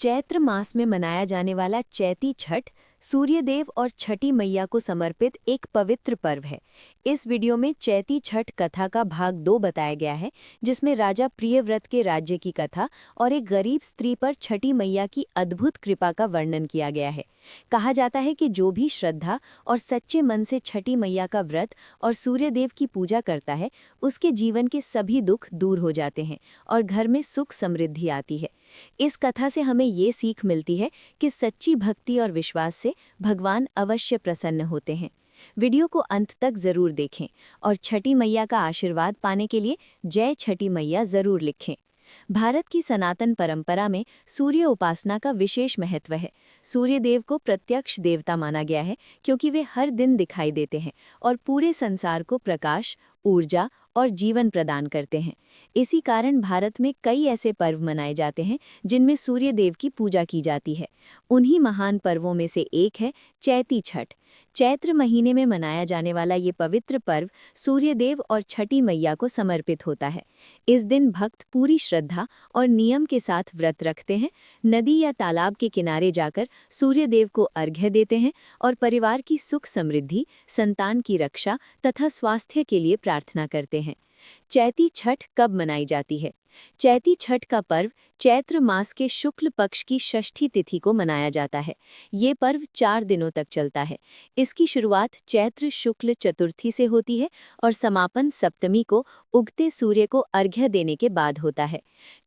चैत्र मास में मनाया जाने वाला चैती छठ सूर्यदेव और छठी मैया को समर्पित एक पवित्र पर्व है। इस वीडियो में चैती छठ कथा का भाग 2 बताया गया है, जिसमें राजा प्रियव्रत के राज्य की कथा और एक गरीब स्त्री पर छठी मैया की अद्भुत कृपा का वर्णन किया गया है। कहा जाता है कि जो भी श्रद्धा और सच्चे मन से छठी मैया का व्रत और सूर्यदेव की पूजा करता है, उसके जीवन के सभी दुख दूर हो जाते हैं और घर में सुख समृद्धि आती है। इस कथा से हमें ये सीख मिलती है कि सच्ची भक्ति और विश्वास से भगवान अवश्य प्रसन्न होते हैं। वीडियो को अंत तक जरूर देखें और छठी मैया का आशीर्वाद पाने के लिए जय छठी मैया जरूर लिखें। भारत की सनातन परंपरा में सूर्य उपासना का विशेष महत्व है। सूर्य देव को प्रत्यक्ष देवता माना गया है, क्योंकि वे हर दिन दिखाई देते हैं और पूरे संसार को प्रकाश, ऊर्जा और जीवन प्रदान करते हैं। इसी कारण भारत में कई ऐसे पर्व मनाए जाते हैं जिनमें सूर्य देव की पूजा की जाती है। उन्हीं महान पर्वों में से एक है चैती छठ। चैत्र महीने में मनाया जाने वाला ये पवित्र पर्व सूर्यदेव और छठी मैया को समर्पित होता है। इस दिन भक्त पूरी श्रद्धा और नियम के साथ व्रत रखते हैं, नदी या तालाब के किनारे जाकर सूर्यदेव को अर्घ्य देते हैं और परिवार की सुख समृद्धि, संतान की रक्षा तथा स्वास्थ्य के लिए प्रार्थना करते हैं। चैती छठ कब मनाई जाती है? चैती छठ का पर्व चैत्र मास के शुक्ल पक्ष की षष्ठी तिथि को मनाया जाता है। ये पर्व 4 दिनों तक चलता है। इसकी शुरुआत चैत्र शुक्ल चतुर्थी से होती है और समापन सप्तमी को उगते सूर्य को अर्घ्य देने के बाद होता है।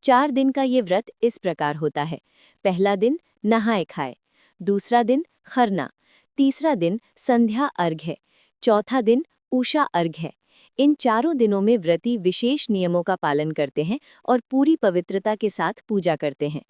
4 दिन का ये व्रत इस प्रकार होता है। पहला दिन नहाए खाए, दूसरा दिन खरना, तीसरा दिन संध्या अर्घ्य, चौथा दिन उषा अर्घ्य। इन 4 दिनों में व्रती विशेष नियमों का पालन करते हैं और पूरी पवित्रता के साथ पूजा करते हैं।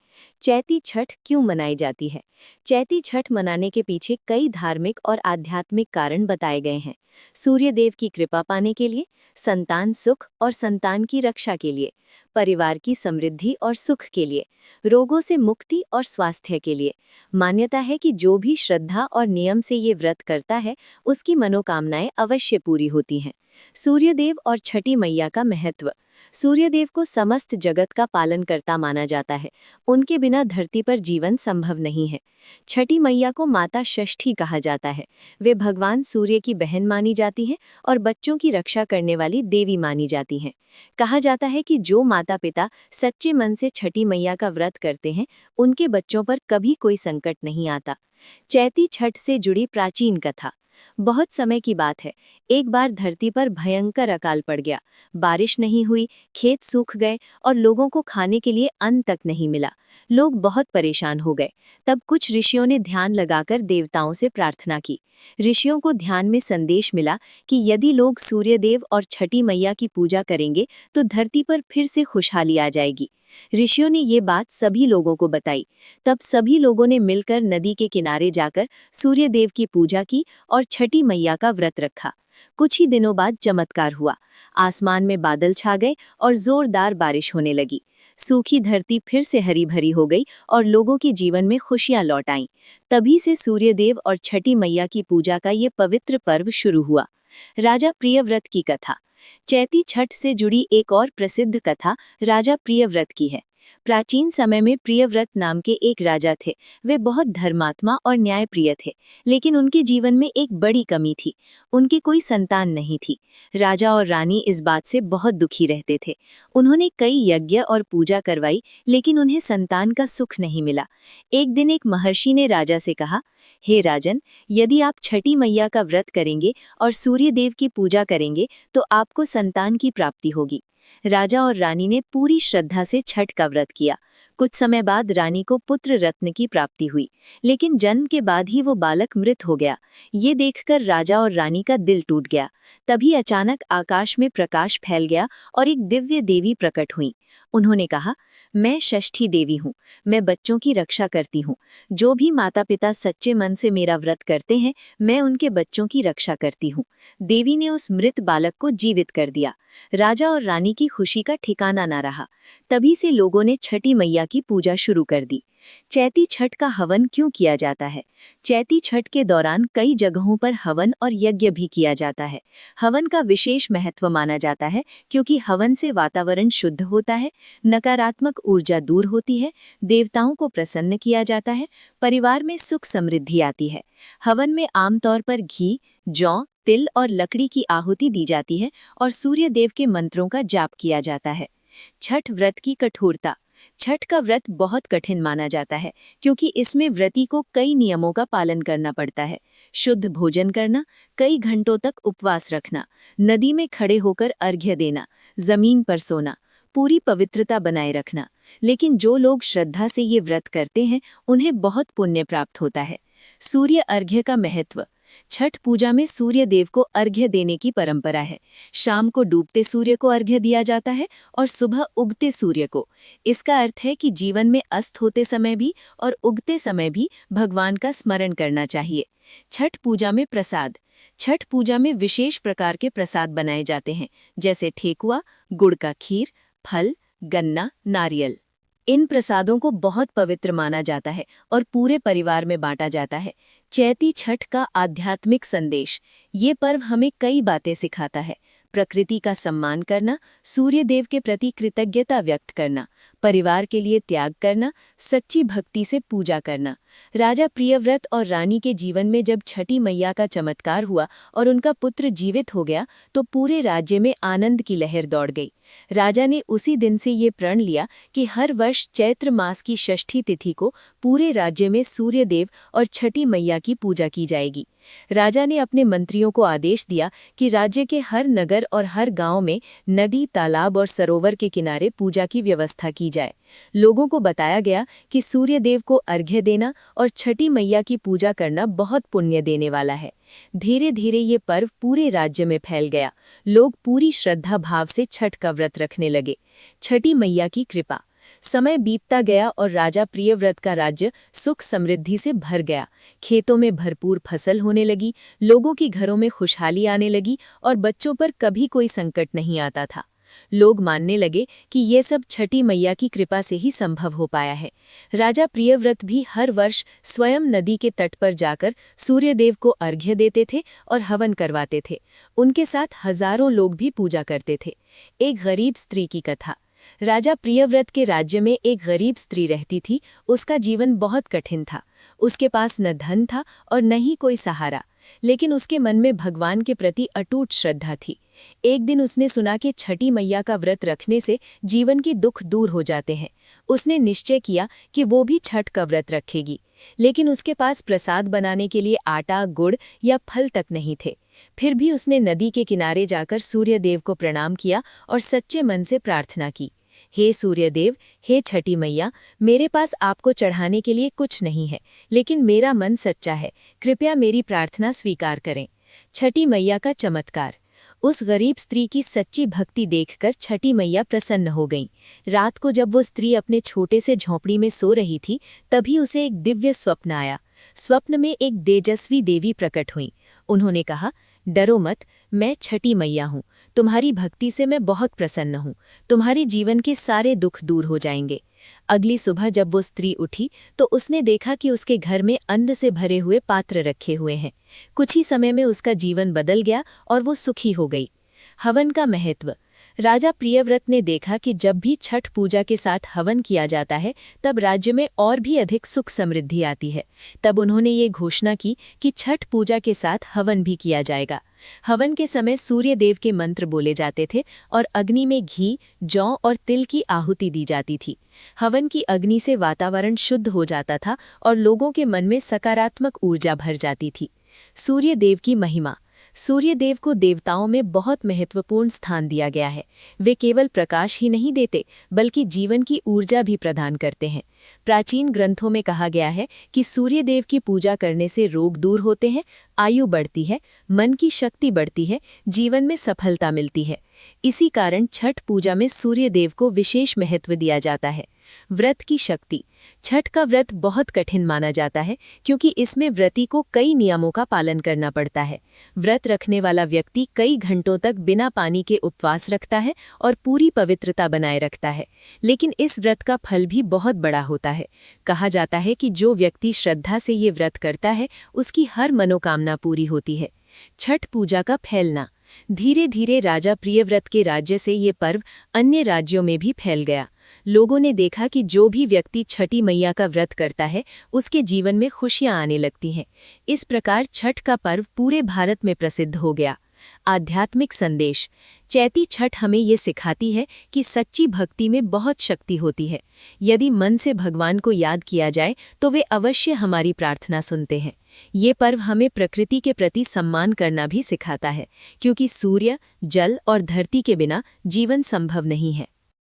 चैती छठ क्यों मनाई जाती है? चैती छठ मनाने के पीछे कई धार्मिक और आध्यात्मिक कारण बताए गए हैं। सूर्यदेव की कृपा पाने के लिए, संतान सुख और संतान की रक्षा के लिए, परिवार की समृद्धि और सुख के लिए, रोगों से मुक्ति और स्वास्थ्य के लिए। मान्यता है कि जो भी श्रद्धा और नियम से ये व्रत करता है, उसकी मनोकामनाएं अवश्य पूरी होती हैं। सूर्यदेव और छठी मैया का महत्व। सूर्यदेव को समस्त जगत का पालनकर्ता माना जाता है। उनके बिना धरती पर जीवन संभव नहीं है। छठी मैया को माता षष्ठी कहा जाता है। वे भगवान सूर्य की बहन मानी जाती हैं और बच्चों की रक्षा करने वाली देवी मानी जाती हैं। कहा जाता है कि जो माता पिता सच्चे मन से छठी मैया का व्रत करते हैं, उनके बच्चों पर कभी कोई संकट नहीं आता। चैती छठ से जुड़ी प्राचीन कथा। बहुत समय की बात है, एक बार धरती पर भयंकर अकाल पड़ गया। बारिश नहीं हुई, खेत सूख गए और लोगों को खाने के लिए अन्न तक नहीं मिला। लोग बहुत परेशान हो गए। तब कुछ ऋषियों ने ध्यान लगाकर देवताओं से प्रार्थना की। ऋषियों को ध्यान में संदेश मिला कि यदि लोग सूर्यदेव और छठी मैया की पूजा करेंगे तो धरती पर फिर से खुशहाली आ जाएगी। ऋषियों ने ये बात सभी लोगों को बताई। तब सभी लोगों ने मिलकर नदी के किनारे जाकर सूर्यदेव की पूजा की और छठी मैया का व्रत रखा। कुछ ही दिनों बाद चमत्कार हुआ। आसमान में बादल छा गए और जोरदार बारिश होने लगी। सूखी धरती फिर से हरी भरी हो गई और लोगों के जीवन में खुशियां लौट आईं। तभी से सूर्यदेव और छठी मैया की पूजा का ये पवित्र पर्व शुरू हुआ। राजा प्रियव्रत की कथा। चैती छठ से जुड़ी एक और प्रसिद्ध कथा राजा प्रियव्रत की है। प्राचीन समय में प्रियव्रत नाम के एक राजा थे। वे बहुत धर्मात्मा और न्यायप्रिय थे, लेकिन उनके जीवन में एक बड़ी कमी थी। उनकी कोई संतान नहीं थी। राजा और रानी इस बात से बहुत दुखी रहते थे। उन्होंने कई यज्ञ और पूजा करवाई, लेकिन उन्हें संतान का सुख नहीं मिला। एक दिन एक महर्षि ने राजा से कहा, हे राजन, यदि आप छठी मैया का व्रत करेंगे और सूर्यदेव की पूजा करेंगे तो आपको संतान की प्राप्ति होगी। राजा और रानी ने पूरी श्रद्धा से छठ का व्रत किया। कुछ समय बाद रानी को पुत्र रत्न की प्राप्ति हुई, लेकिन जन्म के बाद ही वो बालक मृत हो गया। ये देखकर राजा और रानी का दिल टूट गया। तभी अचानक आकाश में प्रकाश फैल गया और एक दिव्य देवी प्रकट हुई। उन्होंने कहा, मैं षष्ठी देवी हूँ, मैं बच्चों की रक्षा करती हूँ। जो भी माता पिता सच्चे मन से मेरा व्रत करते हैं, मैं उनके बच्चों की रक्षा करती हूँ। देवी ने उस मृत बालक को जीवित कर दिया। राजा और रानी की खुशी का ठिकाना न रहा। तभी से लोगों ने छठी मैया की पूजा शुरू कर दी। चैती छठ का हवन क्यों किया जाता है? चैती छठ के दौरान कई जगहों पर हवन और यज्ञ भी किया जाता है। हवन का विशेष महत्व माना जाता है क्योंकि हवन से वातावरण शुद्ध होता है, नकारात्मक ऊर्जा दूर होती है, देवताओं को प्रसन्न किया जाता है, परिवार में सुख समृद्धि आती है। हवन में आमतौर पर घी, जौ, तिल और लकड़ी की आहुति दी जाती है और सूर्य देव के मंत्रों का जाप किया जाता है। छठ व्रत की कठोरता। छठ का व्रत बहुत कठिन माना जाता है क्योंकि इसमें व्रती को कई नियमों का पालन करना पड़ता है। शुद्ध भोजन करना, कई घंटों तक उपवास रखना, नदी में खड़े होकर अर्घ्य देना, जमीन पर सोना, पूरी पवित्रता बनाए रखना। लेकिन जो लोग श्रद्धा से ये व्रत करते हैं उन्हें बहुत पुण्य प्राप्त होता है। सूर्य अर्घ्य का महत्व। छठ पूजा में सूर्य देव को अर्घ्य देने की परंपरा है। शाम को डूबते सूर्य को अर्घ्य दिया जाता है और सुबह उगते सूर्य को। इसका अर्थ है कि जीवन में अस्त होते समय भी और उगते समय भी भगवान का स्मरण करना चाहिए। छठ पूजा में प्रसाद। छठ पूजा में विशेष प्रकार के प्रसाद बनाए जाते हैं, जैसे ठेकुआ, गुड़ का खीर, फल, गन्ना, नारियल। इन प्रसादों को बहुत पवित्र माना जाता है और पूरे परिवार में बांटा जाता है। चैती छठ का आध्यात्मिक संदेश। ये पर्व हमें कई बातें सिखाता है। प्रकृति का सम्मान करना, सूर्य देव के प्रति कृतज्ञता व्यक्त करना, परिवार के लिए त्याग करना, सच्ची भक्ति से पूजा करना। राजा प्रियव्रत और रानी के जीवन में जब छठी मैया का चमत्कार हुआ और उनका पुत्र जीवित हो गया तो पूरे राज्य में आनंद की लहर दौड़ गई। राजा ने उसी दिन से ये प्रण लिया कि हर वर्ष चैत्र मास की षष्ठी तिथि को पूरे राज्य में सूर्य देव और छठी मैया की पूजा की जाएगी। राजा ने अपने मंत्रियों को आदेश दिया कि राज्य के हर नगर और हर गांव में नदी, तालाब और सरोवर के किनारे पूजा की व्यवस्था की जाए। लोगों को बताया गया कि सूर्य देव को अर्घ्य देना और छठी मैया की पूजा करना बहुत पुण्य देने वाला है। धीरे धीरे ये पर्व पूरे राज्य में फैल गया। लोग पूरी श्रद्धा भाव से छठ का व्रत रखने लगे। छठी मैया की कृपा। समय बीतता गया और राजा प्रियव्रत का राज्य सुख समृद्धि से भर गया। खेतों में भरपूर फसल होने लगी, लोगों की घरों में खुशहाली आने लगी और बच्चों पर कभी कोई संकट नहीं आता था। लोग मानने लगे कि ये सब छठी मैया की कृपा से ही संभव हो पाया है। राजा प्रियव्रत भी हर वर्ष स्वयं नदी के तट पर जाकर सूर्यदेव को अर्घ्य देते थे और हवन करवाते थे। उनके साथ हजारों लोग भी पूजा करते थे। एक गरीब स्त्री की कथा। राजा प्रियव्रत के राज्य में एक गरीब स्त्री रहती थी। उसका जीवन बहुत कठिन था। उसके पास न धन था और न ही कोई सहारा, लेकिन उसके मन में भगवान के प्रति अटूट श्रद्धा थी। एक दिन उसने सुना कि छठी मैया का व्रत रखने से जीवन के दुख दूर हो जाते हैं। उसने निश्चय किया कि वो भी छठ का व्रत रखेगी, लेकिन उसके पास प्रसाद बनाने के लिए आटा, गुड़ या फल तक नहीं थे। फिर भी उसने नदी के किनारे जाकर सूर्यदेव को प्रणाम किया और सच्चे मन से प्रार्थना की, हे सूर्यदेव, हे छठी मैया, मेरे पास आपको चढ़ाने के लिए कुछ नहीं है, लेकिन मेरा मन सच्चा है, कृपया मेरी प्रार्थना स्वीकार करें। छठी मैया का चमत्कार। उस गरीब स्त्री की सच्ची भक्ति देखकर छठी मैया प्रसन्न हो गईं। रात को जब वो स्त्री अपने छोटे से झोंपड़ी में सो रही थी, तभी उसे एक दिव्य स्वप्न आया। स्वप्न में एक तेजस्वी देवी प्रकट हुई। उन्होंने कहा, डरो मत, मैं छठी मैया हूँ। तुम्हारी भक्ति से मैं बहुत प्रसन्न हूँ। तुम्हारे जीवन के सारे दुख दूर हो जाएंगे। अगली सुबह जब वो स्त्री उठी तो उसने देखा कि उसके घर में अन्न से भरे हुए पात्र रखे हुए हैं। कुछ ही समय में उसका जीवन बदल गया और वो सुखी हो गई। हवन का महत्व। राजा प्रियव्रत ने देखा कि जब भी छठ पूजा के साथ हवन किया जाता है तब राज्य में और भी अधिक सुख समृद्धि आती है। तब उन्होंने ये घोषणा की कि छठ पूजा के साथ हवन भी किया जाएगा। हवन के समय सूर्य देव के मंत्र बोले जाते थे और अग्नि में घी, जौ और तिल की आहुति दी जाती थी। हवन की अग्नि से वातावरण शुद्ध हो जाता था और लोगों के मन में सकारात्मक ऊर्जा भर जाती थी। सूर्य देव की महिमा। सूर्य देव को देवताओं में बहुत महत्वपूर्ण स्थान दिया गया है। वे केवल प्रकाश ही नहीं देते, बल्कि जीवन की ऊर्जा भी प्रदान करते हैं। प्राचीन ग्रंथों में कहा गया है कि सूर्य देव की पूजा करने से रोग दूर होते हैं, आयु बढ़ती है, मन की शक्ति बढ़ती है, जीवन में सफलता मिलती है। इसी कारण छठ पूजा में सूर्य देव को विशेष महत्व दिया जाता है। व्रत की शक्ति। छठ का व्रत बहुत कठिन माना जाता है क्योंकि इसमें व्रती को कई नियमों का पालन करना पड़ता है। व्रत रखने वाला व्यक्ति कई घंटों तक बिना पानी के उपवास रखता है और पूरी पवित्रता बनाए रखता है। लेकिन इस व्रत का फल भी बहुत बड़ा होता है। कहा जाता है कि जो व्यक्ति श्रद्धा से ये व्रत करता है उसकी हर मनोकामना पूरी होती है। छठ पूजा का फैलना। धीरे धीरे राजा प्रियव्रत के राज्य से ये पर्व अन्य राज्यों में भी फैल गया। लोगों ने देखा कि जो भी व्यक्ति छठी मैया का व्रत करता है उसके जीवन में खुशियां आने लगती हैं। इस प्रकार छठ का पर्व पूरे भारत में प्रसिद्ध हो गया। आध्यात्मिक संदेश। चैती छठ हमें ये सिखाती है कि सच्ची भक्ति में बहुत शक्ति होती है। यदि मन से भगवान को याद किया जाए तो वे अवश्य हमारी प्रार्थना सुनते हैं। ये पर्व हमें प्रकृति के प्रति सम्मान करना भी सिखाता है, क्योंकि सूर्य, जल और धरती के बिना जीवन संभव नहीं है।